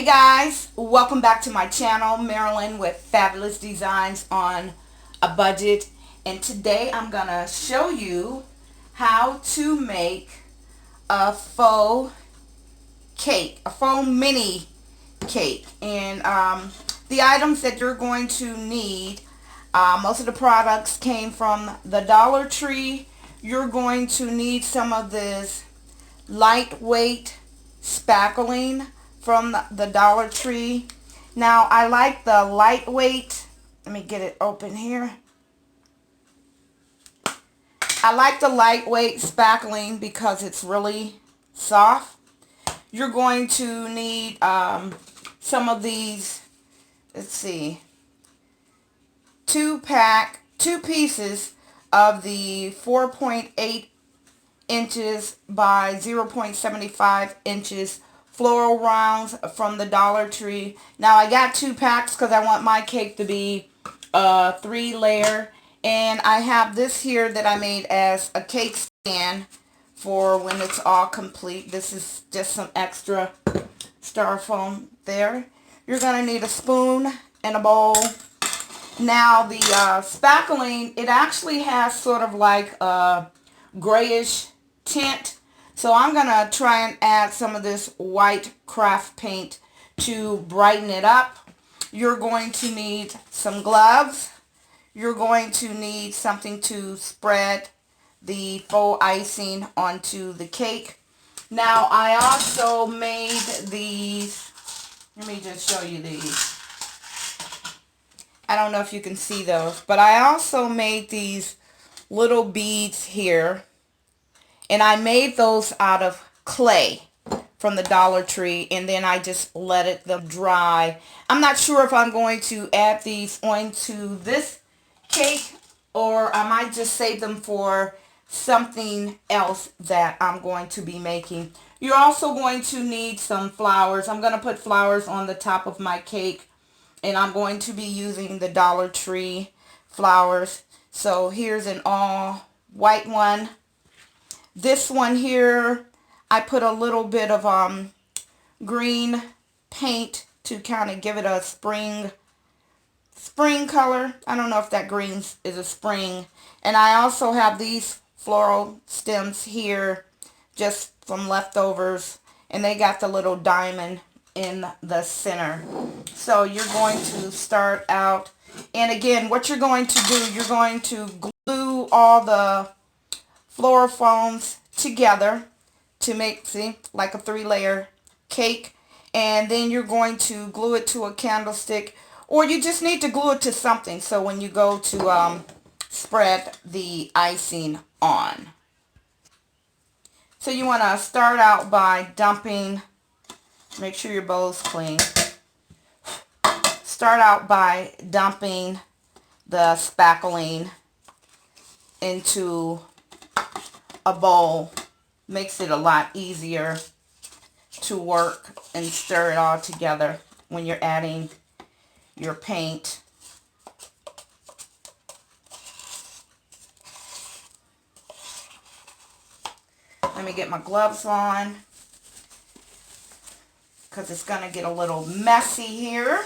Guys, welcome back to my channel, Marilyn with Fabulous Designs on a Budget. And today I'm gonna show you how to make a faux cake, a faux mini cake. And the items that you're going to need, most of the products came from the Dollar Tree. You're going to need some of this lightweight spackling from the Dollar Tree. Now I like the lightweight. Let me get it open here. I like the lightweight spackling because it's really soft. You're going to need some of these, let's see, two pieces of the 4.8 inches by 0.75 inches floral rounds from the Dollar Tree. Now I got 2 packs because I want my cake to be 3-layer. And I have this here that I made as a cake stand for when it's all complete. This is just some extra styrofoam there. You're going to need a spoon and a bowl. Now the spackling, it actually has sort of like a grayish tint. So I'm going to try and add some of this white craft paint to brighten it up. You're going to need some gloves. You're going to need something to spread the faux icing onto the cake. Now I also made these. Let me just show you these. I don't know if you can see those, but I also made these little beads here. And I made those out of clay from the Dollar Tree, and then I just let them dry. I'm not sure if I'm going to add these onto this cake, or I might just save them for something else that I'm going to be making. You're also going to need some flowers. I'm going to put flowers on the top of my cake, and I'm going to be using the Dollar Tree flowers. So here's an all white one. This one here, I put a little bit of green paint to kind of give it a spring color. I don't know if that green is a spring. And I also have these floral stems here just from leftovers. And they got the little diamond in the center. So you're going to start out. And again, what you're going to do, you're going to glue all the floral foams together to make, see, like a 3-layer cake. And then you're going to glue it to a candlestick, or you just need to glue it to something so when you go to spread the icing on. So you want to start out by dumping, make sure your bowl's clean. Start out by dumping the spackling into a bowl. Makes it a lot easier to work and stir it all together when you're adding your paint. Let me get my gloves on because it's going to get a little messy here.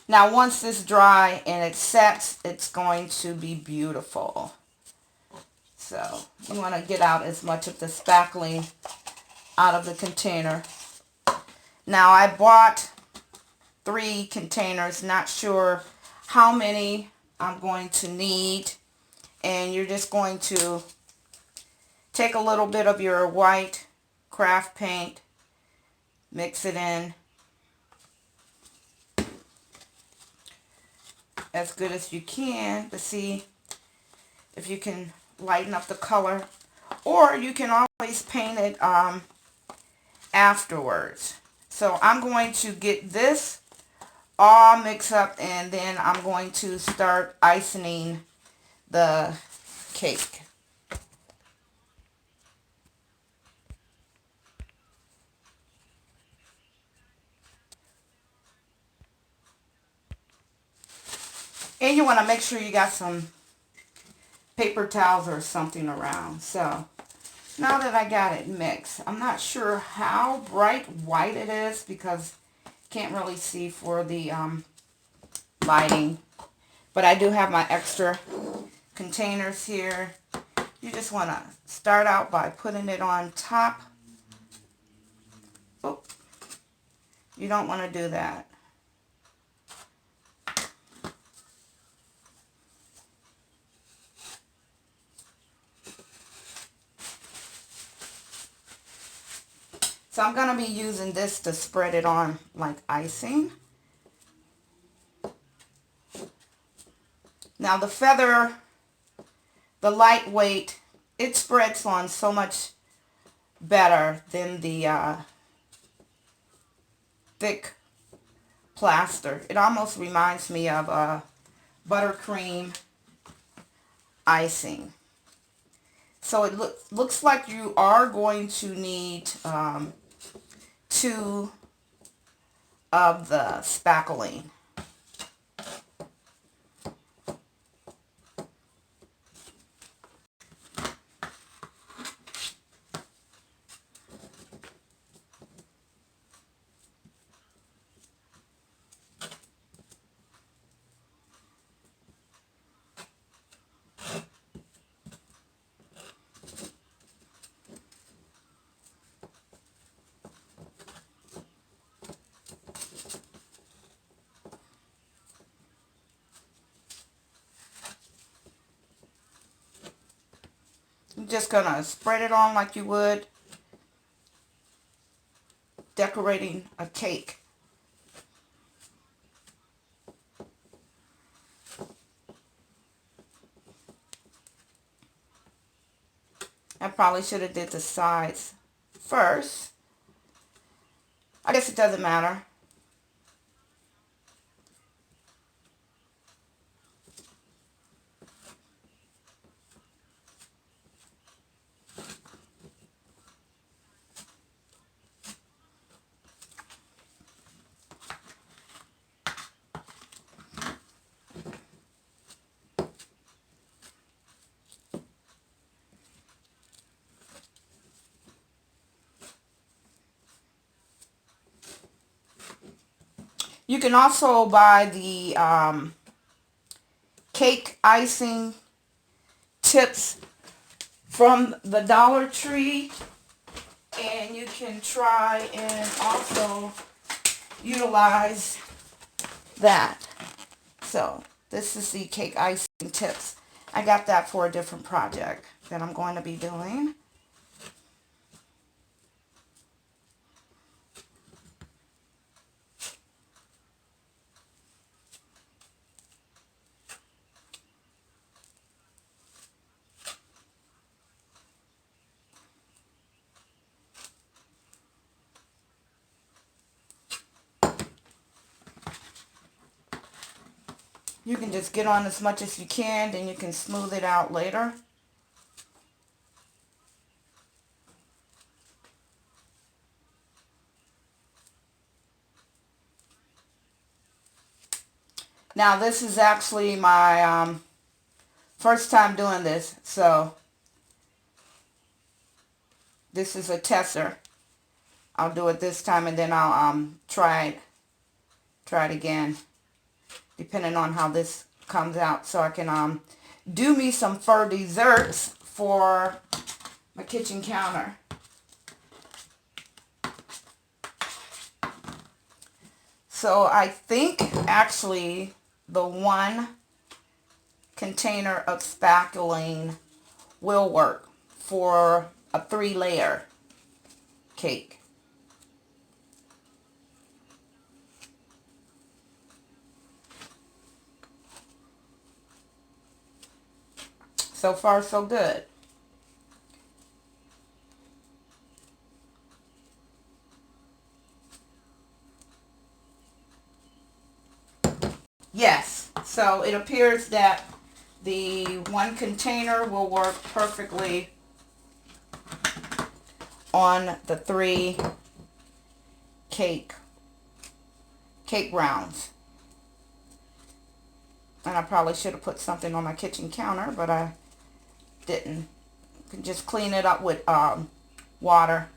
Now once this dry and it sets, it's going to be beautiful. So you want to get out as much of the spackling out of the container. Now I bought 3 containers, not sure how many I'm going to need. And you're just going to take a little bit of your white craft paint, mix it in as good as you can to see if you can lighten up the color, or you can always paint it afterwards. So I'm going to get this all mixed up, and then I'm going to start icing the cake. And you want to make sure you got some paper towels or something around. So now that I got it mixed, I'm not sure how bright white it is because can't really see for the lighting. But I do have my extra containers here. You just want to start out by putting it on top. Oh, you don't want to do that. So I'm going to be using this to spread it on like icing. Now the feather, the lightweight, it spreads on so much better than the thick plaster. It almost reminds me of buttercream icing. So it looks like you are going to need 2 of the spackling. I'm just going to spread it on like you would decorating a cake. I probably should have did the sides first. I guess it doesn't matter. You can also buy the cake icing tips from the Dollar Tree, and you can try and also utilize that. So this is the cake icing tips. I got that for a different project that I'm going to be doing. You can just get on as much as you can, then you can smooth it out later. Now this is actually my first time doing this, so this is a tester. I'll do it this time and then I'll try it again, depending on how this comes out, so I can do me some fur desserts for my kitchen counter. So I think actually the 1 container of spackling will work for a 3-layer cake. So far, so good. Yes, so it appears that the 1 container will work perfectly on the 3 cake rounds. And I probably should have put something on my kitchen counter, but I didn't. You can just clean it up with water.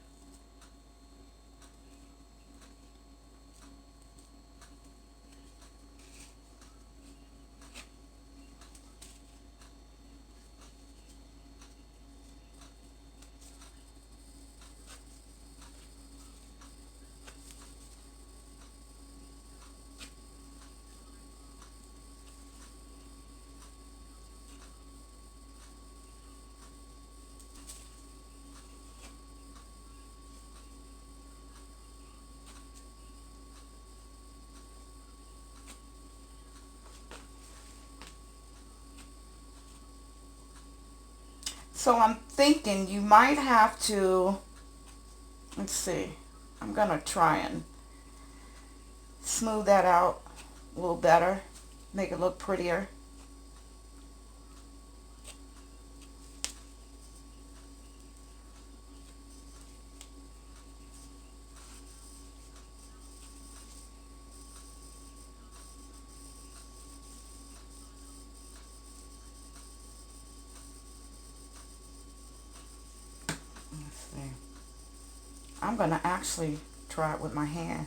So I'm thinking you might have to, let's see, I'm going to try and smooth that out a little better, make it look prettier. Let's see. I'm going to actually try it with my hand.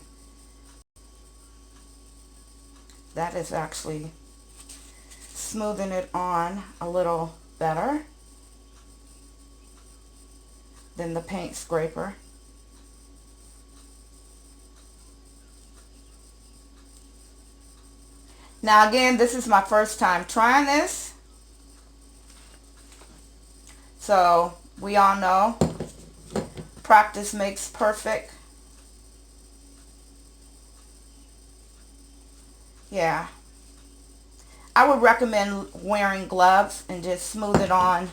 That is actually smoothing it on a little better than the paint scraper. Now again, this is my first time trying this. So we all know practice makes perfect. Yeah. I would recommend wearing gloves and just smooth it on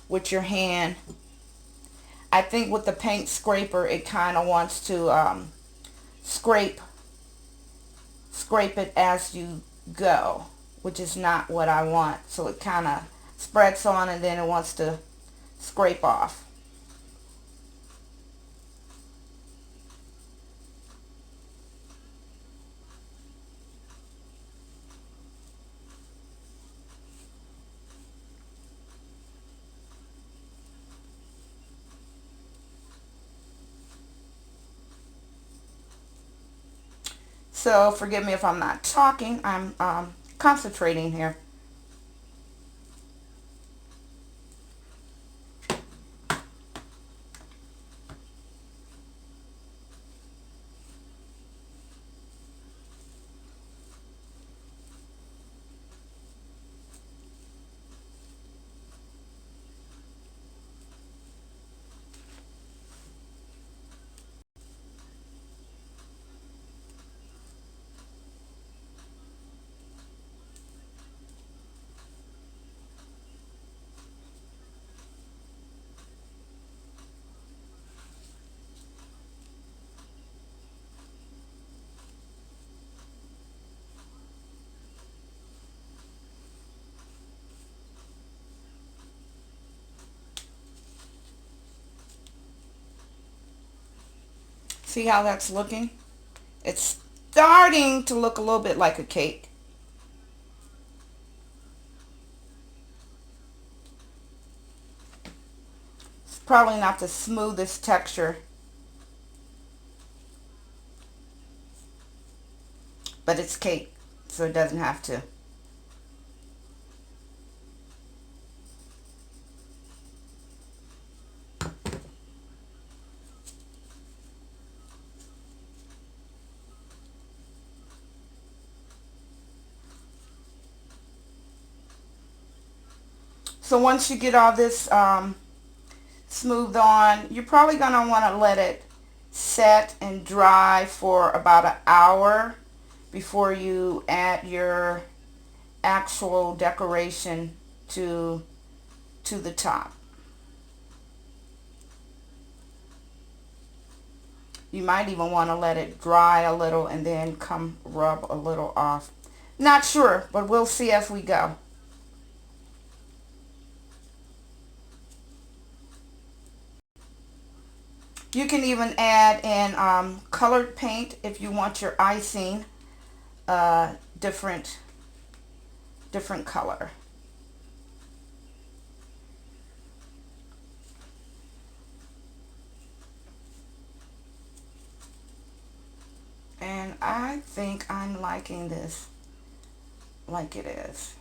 with your hand. I think with the paint scraper, it kind of wants to scrape it as you go, which is not what I want. So it kind of spreads on and then it wants to scrape off. So forgive me if I'm not talking. I'm concentrating here. See how that's looking? It's starting to look a little bit like a cake. It's probably not the smoothest texture, but it's cake, so it doesn't have to. So once you get all this smoothed on, you're probably going to want to let it set and dry for about an hour before you add your actual decoration to the top. You might even want to let it dry a little and then come rub a little off. Not sure, but we'll see as we go. You can even add in colored paint if you want your icing different color. And I think I'm liking this like it is.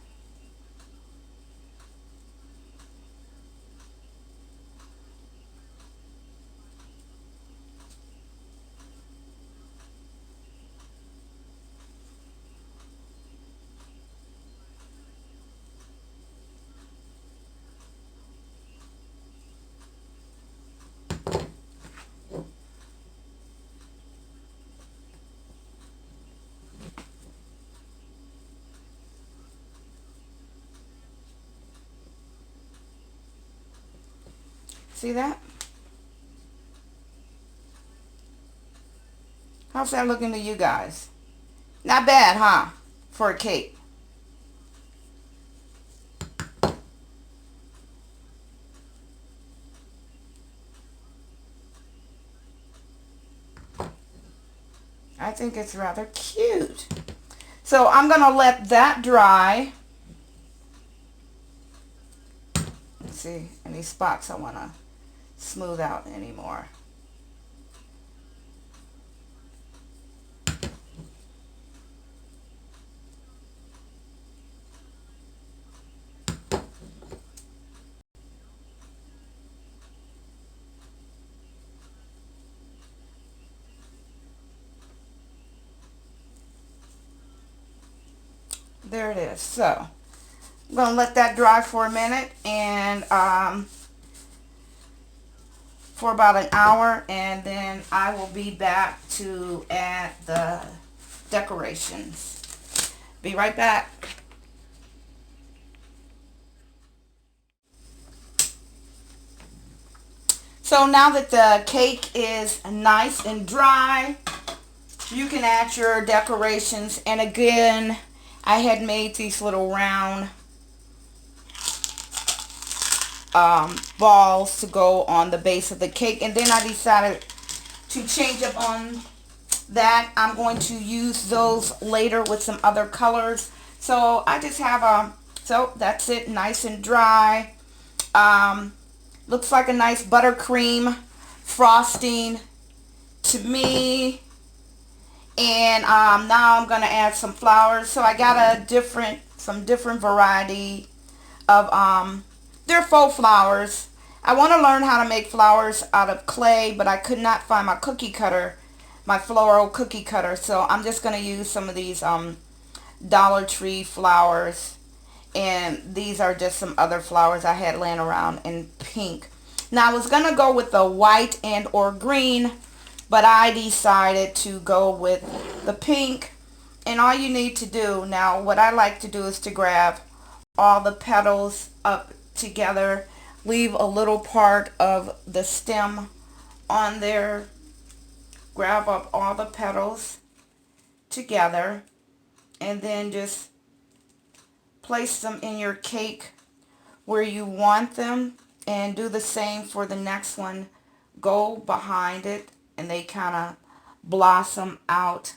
See that? How's that looking to you guys? Not bad, huh? For a cake. I think it's rather cute. So I'm going to let that dry. Let's see any spots I want to smooth out anymore. There it is. So I'm going to let that dry for a minute and for about an hour, and then I will be back to add the decorations. Be right back. So now that the cake is nice and dry, you can add your decorations. And again, I had made these little round balls to go on the base of the cake, and then I decided to change up on that. I'm going to use those later with some other colors. So I just have so that's it, nice and dry. Looks like a nice buttercream frosting to me. And now I'm gonna add some flowers. So I got some different variety of they're faux flowers. I want to learn how to make flowers out of clay, but I could not find my cookie cutter, my floral cookie cutter. So I'm just gonna use some of these Dollar Tree flowers, and these are just some other flowers I had laying around in pink. Now I was gonna go with the white and or green, but I decided to go with the pink. And all you need to do now, what I like to do is to grab all the petals up together, leave a little part of the stem on there, grab up all the petals together, and then just place them in your cake where you want them, and do the same for the next one. Go behind it, and they kind of blossom out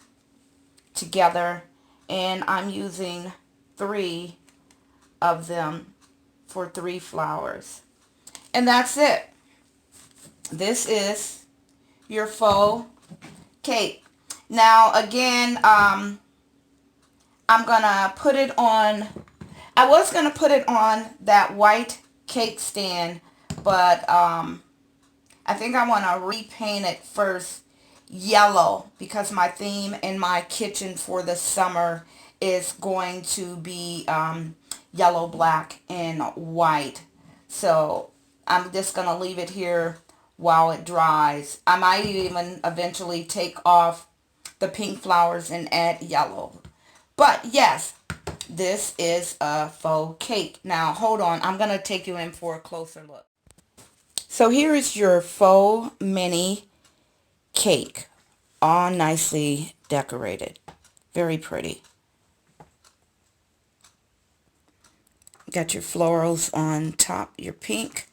together. And I'm using 3 of them for 3 flowers. And that's it. This is your faux cake. Now again, I'm gonna put it on, I was gonna put it on that white cake stand, but I think I want to repaint it first yellow, because my theme in my kitchen for the summer is going to be yellow, black, and white. So I'm just going to leave it here while it dries. I might even eventually take off the pink flowers and add yellow. But yes, this is a faux cake. Now hold on, I'm going to take you in for a closer look. So here is your faux mini cake, all nicely decorated. Very pretty. Got your florals on top, your pink.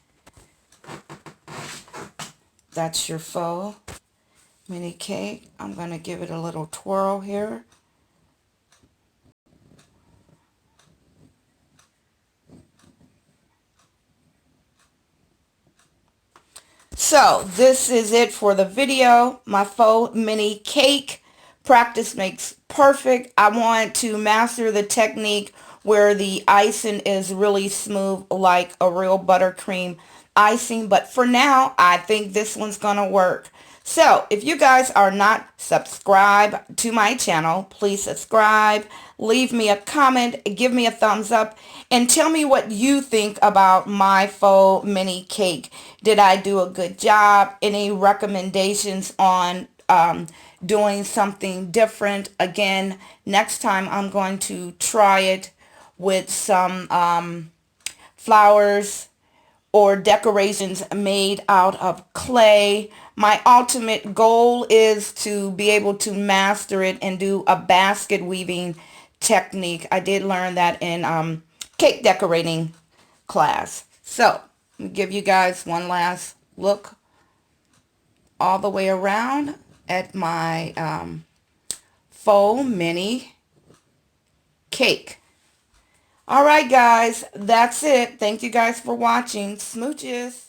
That's your faux mini cake. I'm going to give it a little twirl here. So this is it for the video. My faux mini cake Practice makes perfect. I want to master the technique where the icing is really smooth like a real buttercream icing. But for now, I think this one's going to work. So if you guys are not subscribed to my channel, please subscribe, leave me a comment, give me a thumbs up, and tell me what you think about my faux mini cake. Did I do a good job? Any recommendations on doing something different? Again, next time I'm going to try it with some flowers or decorations made out of clay. My ultimate goal is to be able to master it and do a basket weaving technique. I did learn that in cake decorating class. So, I'll give you guys one last look all the way around at my faux mini cake. Alright guys, that's it. Thank you guys for watching. Smooches.